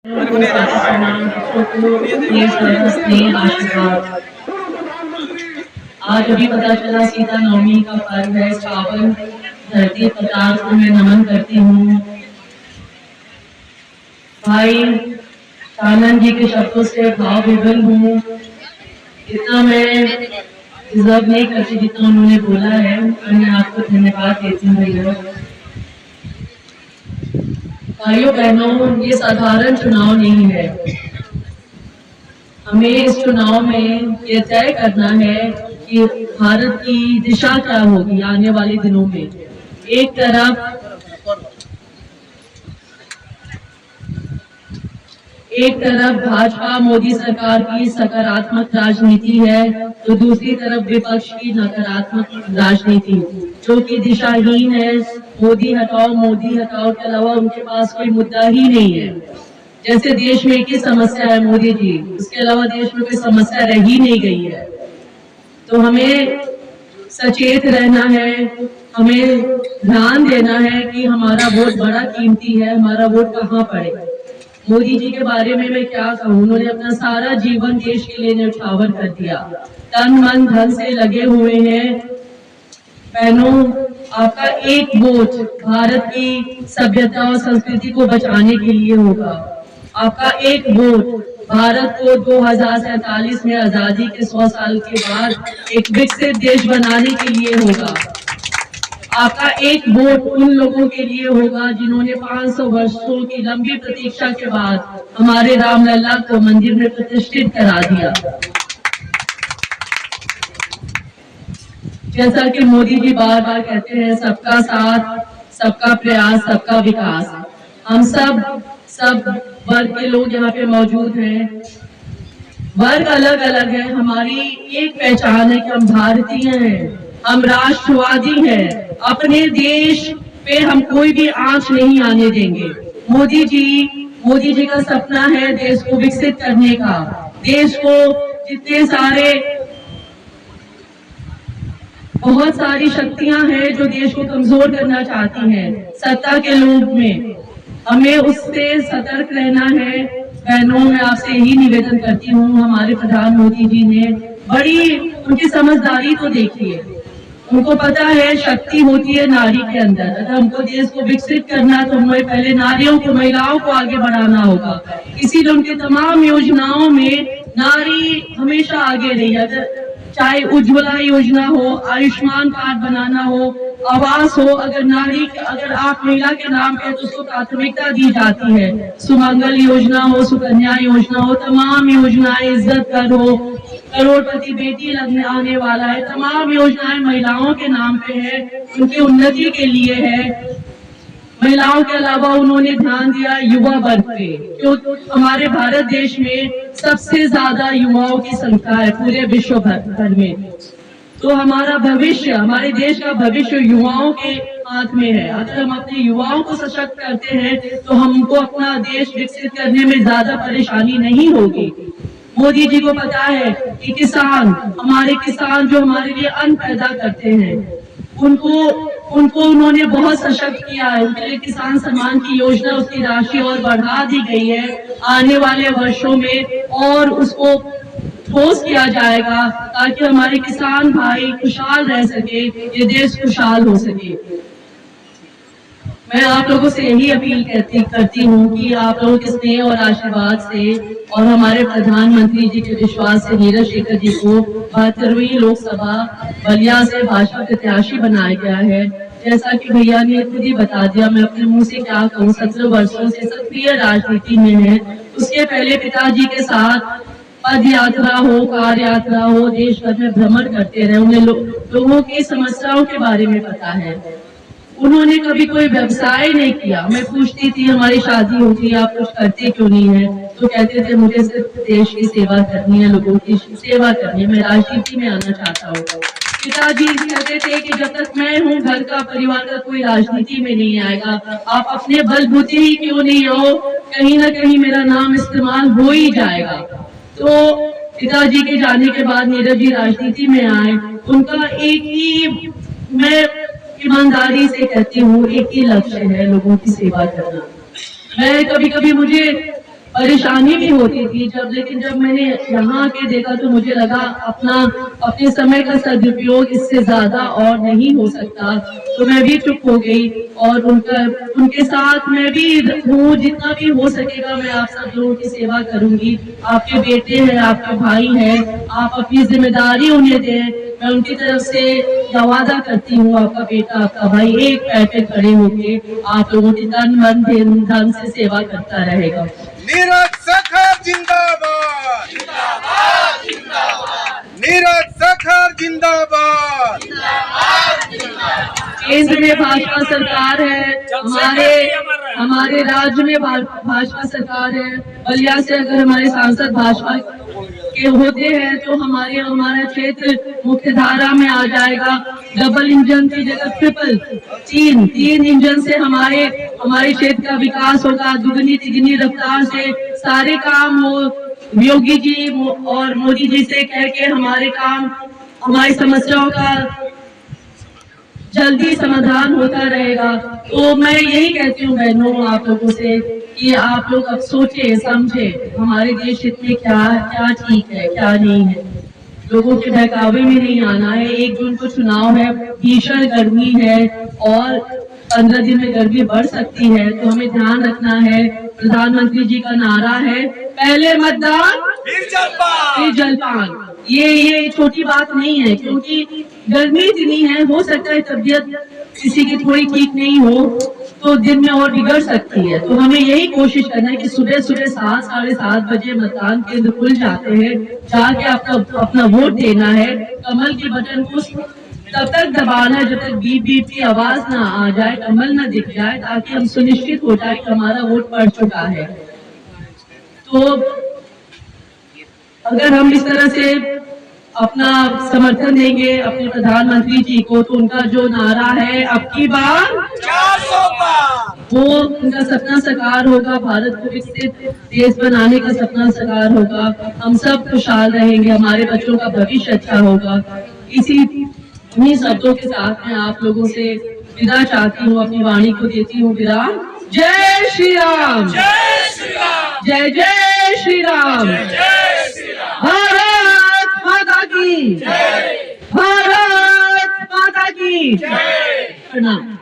आशीर्वाद। आज अभी पता चला सीता नवमी का पर्व है। पावन धरती पताल को मैं नमन करती हूँ। भाई आनंद जी के शब्दों से भाव विभल हूँ। इतना मैं डिजर्व नहीं करती जितना उन्होंने बोला है। मैं आपको धन्यवाद देती हूँ भैया। भाइयों बहनों, ये साधारण चुनाव नहीं है। हमें इस चुनाव में ये तय करना है कि भारत की दिशा क्या होगी आने वाले दिनों में। एक तरफ भाजपा मोदी सरकार की सकारात्मक राजनीति है, तो दूसरी तरफ विपक्ष की नकारात्मक राजनीति जो कि दिशाहीन है। मोदी हटाओ के अलावा उनके पास कोई मुद्दा ही नहीं है। जैसे देश में एक ही समस्या है मोदी जी, उसके अलावा देश में कोई समस्या रह ही नहीं गई है। तो हमें सचेत रहना है, हमें ध्यान देना है कि हमारा वोट बड़ा कीमती है, हमारा वोट कहाँ पड़े। मोदी जी के बारे में मैं क्या कहूँ, उन्होंने अपना सारा जीवन देश के लिए न्यौछावर कर दिया, तन मन धन से लगे हुए हैं। बहनों, आपका एक वोट भारत की सभ्यता और संस्कृति को बचाने के लिए होगा। आपका एक वोट भारत को 2047 में आजादी के 100 साल के बाद एक विकसित देश बनाने के लिए होगा। आपका एक वोट उन लोगों के लिए होगा जिन्होंने 500 वर्षों की लंबी प्रतीक्षा के बाद हमारे रामलला को मंदिर में प्रतिष्ठित करा दिया। जैसा कि मोदी जी बार बार कहते हैं, सबका साथ, सबका प्रयास, सबका विकास। हम सब वर्ग के लोग यहाँ पे मौजूद हैं। वर्ग अलग अलग है, हमारी एक पहचान है कि हम भारतीय हैं, हम राष्ट्रवादी हैं। अपने देश पे हम कोई भी आंच नहीं आने देंगे। मोदी जी का सपना है देश को विकसित करने का। देश को जितने सारे बहुत सारी शक्तियां हैं जो देश को कमजोर करना चाहती हैं सत्ता के लोभ में, हमें उससे सतर्क रहना है। बहनों, मैं आपसे यही निवेदन करती हूँ, हमारे प्रधान मोदी जी ने बड़ी उनकी समझदारी तो देखिए, उनको पता है शक्ति होती है नारी के अंदर। अगर हमको देश को विकसित करना तो हमें पहले नारियों को, महिलाओं को आगे बढ़ाना होगा। इसीलिए उनके तमाम योजनाओं में नारी हमेशा आगे रही है। अगर चाहे उज्ज्वला योजना हो, आयुष्मान कार्ड बनाना हो, आवास हो, अगर आप महिला के नाम पे तो उसको प्राथमिकता दी जाती है। सुमंगल योजना हो, सुकन्या योजना हो, तमाम योजनाएं, इज्जत कर हो, करोड़पति बेटी लगने आने वाला है, तमाम योजनाएं महिलाओं के नाम पे है, उनकी उन्नति के लिए है। महिलाओं के अलावा उन्होंने ध्यान दिया युवा वर्ग पे, क्यों हमारे भारत देश में सबसे ज्यादा युवाओं की संख्या है पूरे विश्व भर में। तो हमारा भविष्य, हमारे देश का भविष्य युवाओं के हाथ में है। अगर हम अपने युवाओं को सशक्त करते हैं तो हमको अपना देश विकसित करने में ज्यादा परेशानी नहीं होगी। मोदी जी को पता है कि हमारे किसान जो हमारे लिए अन्न पैदा करते हैं, उनको उन्होंने बहुत सशक्त किया है। उनके लिए किसान सम्मान की योजना, उसकी राशि और बढ़ा दी गई है आने वाले वर्षों में, और उसको ठोस किया जाएगा ताकि हमारे किसान भाई खुशहाल रह सके, ये देश खुशहाल हो सके। मैं आप लोगों से यही अपील करती हूँ कि आप लोगों के स्नेह और आशीर्वाद से और हमारे प्रधानमंत्री जी के विश्वास से नीरज शेखर जी को 72वीं लोकसभा बलिया से भाजपा प्रत्याशी बनाया गया है। जैसा कि भैया ने खुद ही बता दिया, मैं अपने मुंह से क्या कहूँ, 17 वर्षों से सक्रिय राजनीति में है। उसके पहले पिताजी के साथ पद यात्रा हो, कार यात्रा हो, देश भर में भ्रमण करते रहे। उन्हें लोगों की समस्याओं के बारे में पता है। उन्होंने कभी कोई व्यवसाय नहीं किया। मैं पूछती थी हमारी शादी होती, आप कुछ करते क्यों नहीं है, तो कहते थे मुझे सिर्फ देश की सेवा करनी है, लोगों की सेवा करनी है, मैं राजनीति में आना चाहता हूँ। पिताजी कहते थे कि जब तक मैं हूँ घर का, परिवार का, कोई राजनीति में नहीं आएगा। आप अपने बलबूते ही क्यों नहीं आओ, कहीं ना कहीं मेरा नाम इस्तेमाल हो ही जाएगा। तो पिताजी के जाने के बाद नीरज जी राजनीति में आए। उनका एक ही, मैं ईमानदारी से कहती हूँ, एक ही लक्ष्य है, लोगों की सेवा करना। मैं कभी कभी मुझे परेशानी भी होती थी लेकिन जब मैंने यहाँ आके देखा तो मुझे लगा अपने समय का सदुपयोग इससे ज्यादा और नहीं हो सकता। तो मैं भी चुप हो गई और उनके साथ मैं भी हूँ, जितना भी हो सकेगा मैं आप सब लोगों की सेवा करूंगी। आपके बेटे हैं, आपके भाई हैं, आप अपनी जिम्मेदारी उन्हें दें। मैं उनकी तरफ से वादा करती हूँ, आपका बेटा, आपका भाई एक पैर पे खड़े होके आप लोगों की तन मन धन से सेवा करता रहेगा। नीरज सखर जिंदाबाद, जिंदाबाद, जिंदाबाद। नीरज सखर जिंदाबाद, जिंदाबाद, जिंदाबाद। केंद्र में भाजपा सरकार है, हमारे राज्य में भाजपा सरकार है। बलिया से अगर हमारे सांसद भाजपा के होते हैं तो हमारा क्षेत्र मुख्य धारा में आ जाएगा। डबल इंजन की जगह ट्रिपल तीन इंजन से हमारे क्षेत्र का विकास होगा। दुगनी तिगनी रफ्तार से सारे काम हो। योगी जी और मोदी जी से कह के हमारी समस्याओं का जल्दी समाधान होता रहेगा। तो मैं यही कहती हूँ बहनों आप लोगों से कि आप लोग अब सोचे समझे हमारे देश हित में क्या ठीक है क्या नहीं है। लोगों के बहकावे में नहीं आना है। 1 जून को चुनाव है, भीषण गर्मी है और 15 दिन में गर्मी बढ़ सकती है, तो हमें ध्यान रखना है। प्रधानमंत्री जी का नारा है, पहले मतदान फिर जलपान। ये छोटी बात नहीं है, क्योंकि गर्मी इतनी है, हो सकता है तबीयत किसी की थोड़ी ठीक नहीं हो तो दिन में और बिगड़ सकती है। तो हमें यही कोशिश करना है कि सुबह 7 साढ़े 7 बजे मतदान केंद्र खुल जाते हैं, जाके अपना वोट देना है। कमल के बटन को तब तक दबाना है जब तक बीप बीप की आवाज ना आ जाए, कमल ना दिख जाए, ताकि हम सुनिश्चित हो जाए कि हमारा वोट पड़ चुका है। तो अगर हम इस तरह से अपना समर्थन देंगे अपने प्रधानमंत्री जी को, तो उनका जो नारा है अब की बार 400 पार, वो उनका सपना साकार होगा। भारत को विकसित देश बनाने का सपना साकार होगा। हम सब खुशहाल रहेंगे, हमारे बच्चों का भविष्य अच्छा होगा। इन्हीं शब्दों के साथ मैं आप लोगों से विदा चाहती हूँ, अपनी वाणी को देती हूँ विराम। जय श्री राम, जय श्री राम, जय जय श्री राम। भारत माता की जय, भारत माता की जय। प्रणाम।